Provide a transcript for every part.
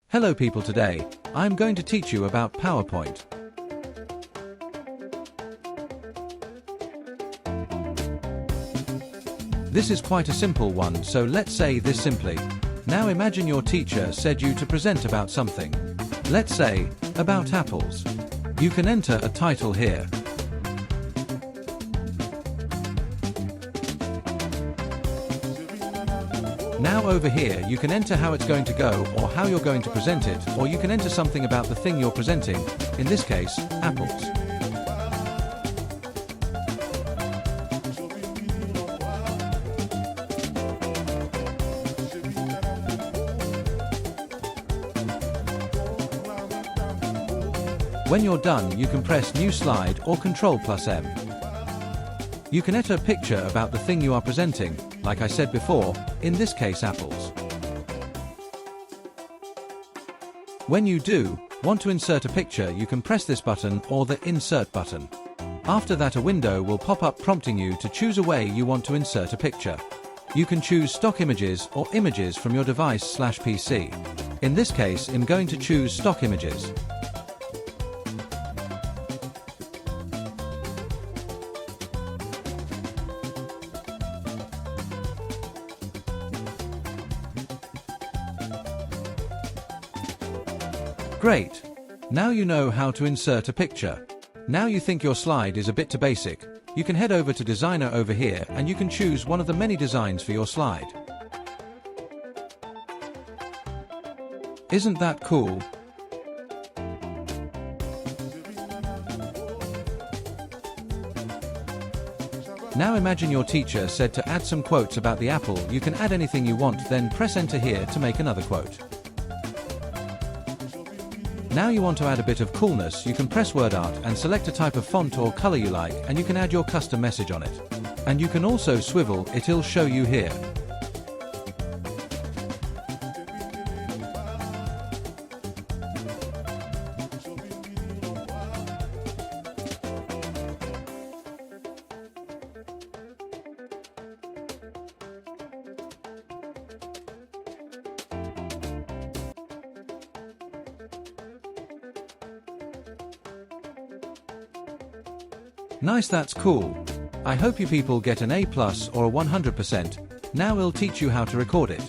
Hello people, today I'm going to teach you about PowerPoint. This is quite a simple one, so let's say this simply. Now imagine your teacher said you to present about something. Let's say, about apples. You can enter a title here. Now over here you can enter how it's going to go or how you're going to present it, or you can enter something about the thing you're presenting, in this case, apples. When you're done, you can press New Slide or Ctrl+M. You can enter a picture about the thing you are presenting, like I said before, in this case apples. When you do want to insert a picture, you can press this button or the Insert button. After that, a window will pop up prompting you to choose a way you want to insert a picture. You can choose stock images or images from your device/PC. In this case, I'm going to choose stock images. Great! Now you know how to insert a picture. Now you think your slide is a bit too basic, you can head over to Designer over here and you can choose one of the many designs for your slide. Isn't that cool? Now imagine your teacher said to add some quotes about the apple. You can add anything you want, then press Enter here to make another quote. Now you want to add a bit of coolness, you can press Word Art and select a type of font or color you like, and you can add your custom message on it. And you can also swivel, it'll show you here. Nice, that's cool. I hope you people get an A+ or a 100%. Now we'll teach you how to record it.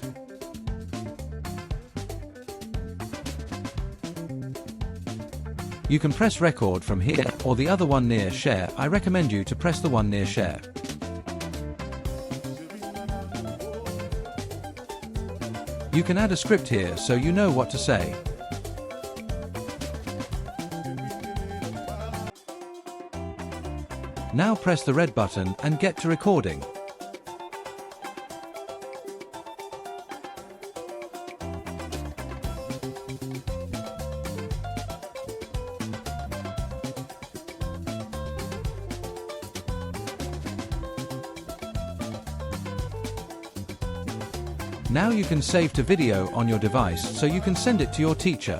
You can press record from here or the other one near share. I recommend you to press the one near share. You can add a script here so you know what to say. Now press the red button and get to recording. Now you can save to video on your device so you can send it to your teacher.